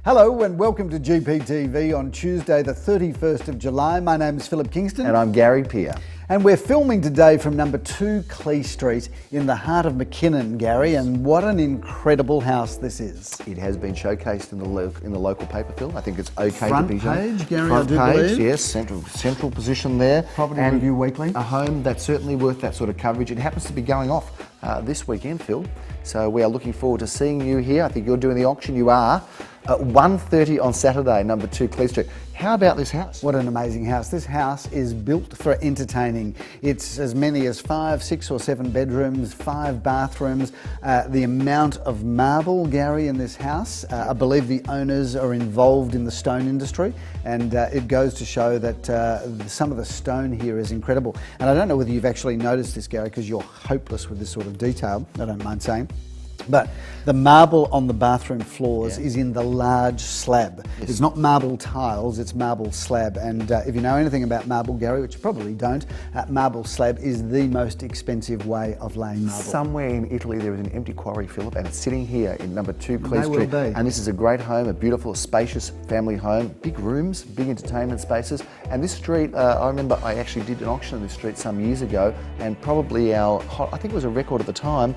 Hello and welcome to GPTV on Tuesday the 31st of July. My name is Philip Kingston. And I'm Gary Peer. And we're filming today from number 2 CLEE Street in the heart of McKinnon, Gary, and what an incredible house this is. It has been showcased in the local paper, Phil. I think it's okay Front to be shown. page, Gary, Front I do page, believe. yes, central position there. Property and Review Weekly. A home that's certainly worth that sort of coverage. It happens to be going off this weekend, Phil. So we are looking forward to seeing you here. I think you're doing the auction. You are. At 1:30 on Saturday, number 2 CLEE Street. How about this house? What an amazing house. This house is built for entertaining. It's as many as 5, 6 or 7 bedrooms, 5 bathrooms. The amount of marble, Gary, in this house, I believe the owners are involved in the stone industry, and it goes to show that some of the stone here is incredible. And I don't know whether you've actually noticed this, Gary, because you're hopeless with this sort of detail, I don't mind saying. But the marble on the bathroom floors is in the large slab. Yes. It's not marble tiles, it's marble slab. And if you know anything about marble, Gary, which you probably don't, marble slab is the most expensive way of laying marble. Somewhere in Italy there is an empty quarry, Philip, and it's sitting here in number 2 CLEE May well Street. be. And this is a great home, a beautiful, spacious family home, big rooms, big entertainment spaces. And this street, I remember I actually did an auction on this street some years ago, and probably I think it was a record at the time.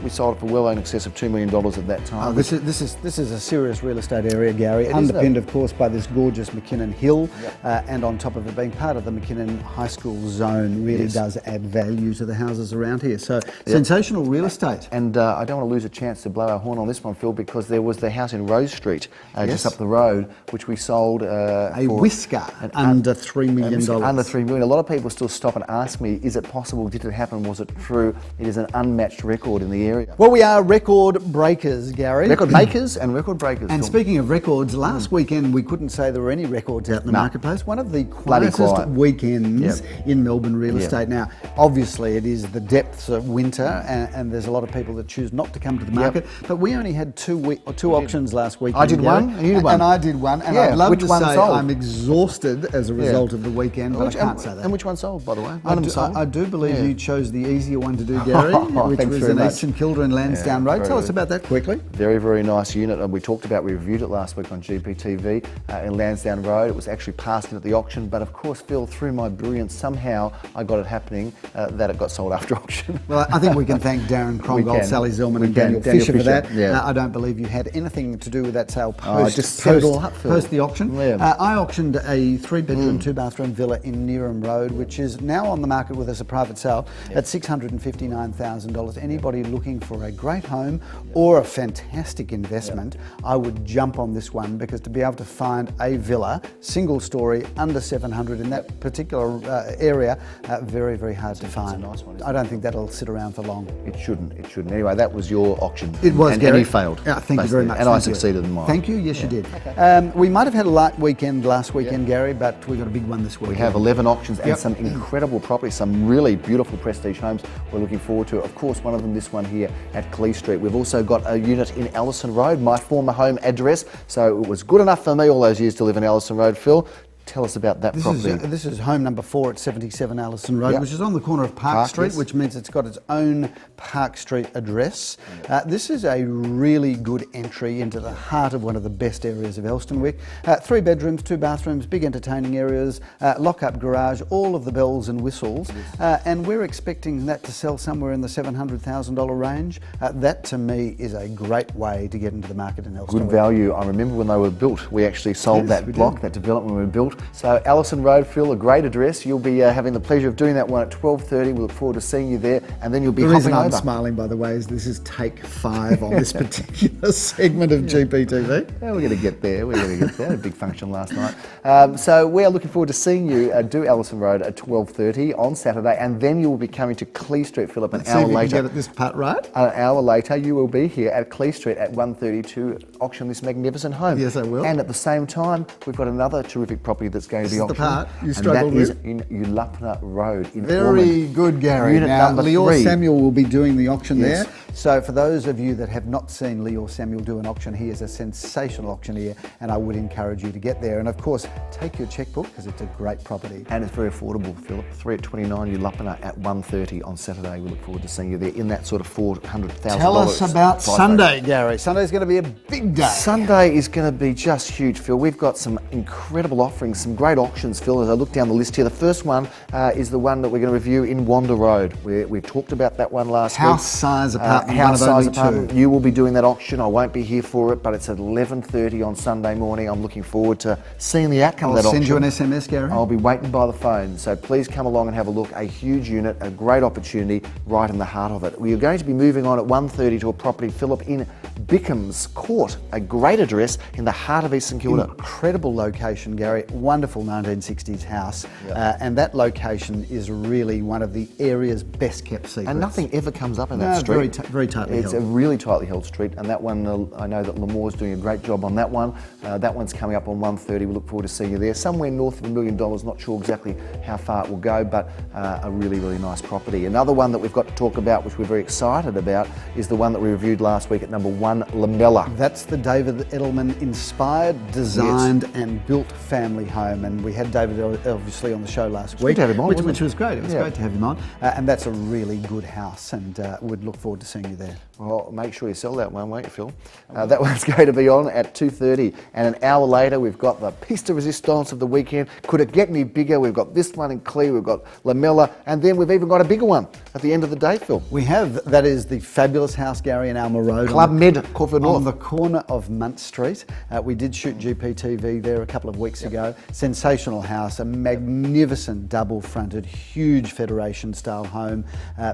We sold it for well in excess of $2 million at that time. Oh, this is a serious real estate area, Gary, underpinned of course by this gorgeous McKinnon Hill, and on top of it being part of the McKinnon High School zone really does add value to the houses around here. So sensational real estate. And I don't want to lose a chance to blow our horn on this one, Phil, because there was the house in Rose Street just up the road, which we sold a whisker at under $3 million. Under $3 million. A lot of people still stop and ask me, is it possible? Did it happen? Was it true? It is an unmatched record in the area. Well, we are record breakers, Gary. Record makers and record breakers. And speaking of records, last weekend we couldn't say there were any records out in the marketplace. One of the quietest weekends in Melbourne real estate. Now, obviously it is the depths of winter and there's a lot of people that choose not to come to the market, but we only had two auctions last weekend. I did one and you did one. And I did one, and I'd love which to one say sold? I'm exhausted as a result of the weekend, but I can't say that. And which one sold, by the way? I do believe you chose the easier one to do, Gary, which was in East St Kilda and LANSDOWNE Road. Tell us about that quickly. Very, very nice unit. And we reviewed it last week on GPTV in LANSDOWNE Road. It was actually passed in at the auction, but of course, Phil, through my brilliance, somehow I got it happening that it got sold after auction. Well, I think we can thank Darren Krongold, Sally Zellman and Daniel Fisher for that. Yeah. I don't believe you had anything to do with that sale post the auction. Yeah. I auctioned a 3-bedroom, 2-bathroom villa in NEERIM Road, which is now on the market with us a private sale at $659,000. Anybody looking for a great home or a fantastic investment, I would jump on this one, because to be able to find a villa, single story, under 700 in that particular area, very, very hard to find. Nice one, I don't think that'll sit around for long. It shouldn't. Anyway, that was your auction. It was, Gary. And you failed. Thank you very much. And I succeeded in mine. Thank you. Yes, you did. Okay. We might have had a light weekend last weekend, Gary, but we got a big one this week. We have 11 auctions and some incredible properties, some really beautiful prestige homes we're looking forward to. Of course, one of them, this one here at CLEE Street. We've also got a unit in Ellison Road, my former home address. So it was good enough for me all those years to live in Ellison Road. Phil, tell us about that property. This is home number 4 at 77 Allison Road, which is on the corner of Park Street, which means it's got its own Park Street address. This is a really good entry into the heart of one of the best areas of Elstonwick. 3 bedrooms, 2 bathrooms, big entertaining areas, lock-up garage, all of the bells and whistles. And we're expecting that to sell somewhere in the $700,000 range. That, to me, is a great way to get into the market in Elstonwick. Good value. I remember when they were built, we actually sold that block, that development when we built. So Ellison Road, Phil, a great address. You'll be having the pleasure of doing that one at 12:30. We look forward to seeing you there, and then you'll be hopping over. I'm smiling, by the way, is this is take 5 on this particular segment of GPTV. Yeah, we're going to get there. A big function last night. So we are looking forward to seeing you do Ellison Road at 12:30 on Saturday, and then you will be coming to CLEE Street, Philip, an hour later. Get this part right. An hour later, you will be here at CLEE Street at 1:30 to auction this magnificent home. Yes, I will. And at the same time, we've got another terrific property that's going to be auctioned. The part you struggled with. And that is in ULUPNA Road in Very Ormond. good, Gary. Unit now, number Leor 3. Samuel will be doing the auction there. So for those of you that have not seen Lee or Samuel do an auction, he is a sensational auctioneer, and I would encourage you to get there. And of course, take your checkbook because it's a great property. And it's very affordable, Philip. 3 at 29, ULUPNA at 1:30 on Saturday. We look forward to seeing you there in that sort of $400,000. Tell us about Sunday, Gary. Sunday's going to be a big day. Sunday is going to be just huge, Phil. We've got some incredible offerings, some great auctions, Phil, as I look down the list here. The first one is the one that we're going to review in WANDA Road. We talked about that one last week. House size apartment. House size apartment. You will be doing that auction. I won't be here for it, but it's at 11:30 on Sunday morning. I'm looking forward to seeing the outcome of that auction. I'll send you an SMS, Gary. I'll be waiting by the phone, so please come along and have a look. A huge unit, a great opportunity right in the heart of it. We are going to be moving on at 1:30 to a property, Philip, in BICKHAMS Court, a great address in the heart of East St Kilda. Incredible location, Gary. Wonderful 1960s house. Yep. And that location is really one of the area's best kept secrets. And nothing ever comes up in that street. Very tightly held. It's a really tightly held street, and that one, I know that Lamore's doing a great job on that one. That one's coming up on 1:30. We look forward to seeing you there. Somewhere north of $1 million, not sure exactly how far it will go, but a really, really nice property. Another one that we've got to talk about, which we're very excited about, is the one that we reviewed last week at number 1, LAMELLAH. That's the David Edelman inspired, designed and built family home. And we had David obviously on the show last week, good to have him on, which was great. It was great to have him on. And that's a really good house, and would look forward to seeing you there. Well, make sure you sell that one, won't you, Phil? That one's going to be on at 2:30. And an hour later, we've got the piece de resistance of the weekend. Could it get any bigger? We've got this one in CLEE, we've got LAMELLAH, and then we've even got a bigger one at the end of the day, Phil. We have. That is the fabulous house, Gary, in ALMA Road. Club Med, Caulfield North. On the corner of Munt Street. We did shoot GPTV there a couple of weeks ago. Sensational house, a magnificent double-fronted, huge Federation-style home,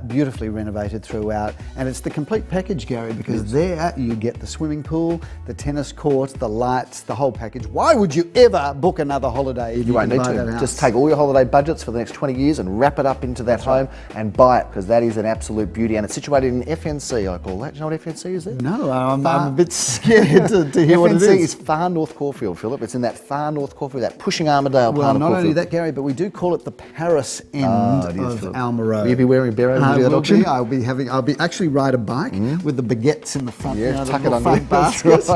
beautifully renovated throughout. And it's the complete package, Gary, because there you get the swimming pool, the tennis court, the lights, the whole package. Why would you ever book another holiday if you won't need to? Just take all your holiday budgets for the next 20 years and wrap it up into that home and buy it, because that is an absolute beauty. And it's situated in FNC, I call that. Do you know what FNC is there? No, I'm a bit scared to hear what it is. FNC is far north Caulfield, Philip. It's in that far north Caulfield, that pushing Armadale part of Caulfield. Well, not only that, Gary, but we do call it the Paris end of ALMA Road. Will you be wearing barrows to that auction? I'll be actually ride a bike with the baguettes in the front. Yeah, tuck it on front basket.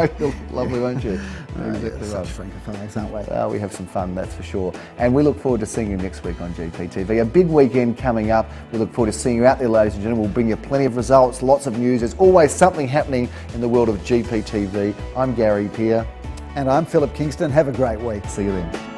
Lovely, won't you? Exactly right. Francophiles, aren't we? Well, we have some fun, that's for sure. And we look forward to seeing you next week on GPTV. A big weekend coming up. We look forward to seeing you out there, ladies and gentlemen. We'll bring you plenty of results, lots of news. There's always something happening in the world of GPTV. I'm Gary Peer. And I'm Philip Kingston. Have a great week. See you then.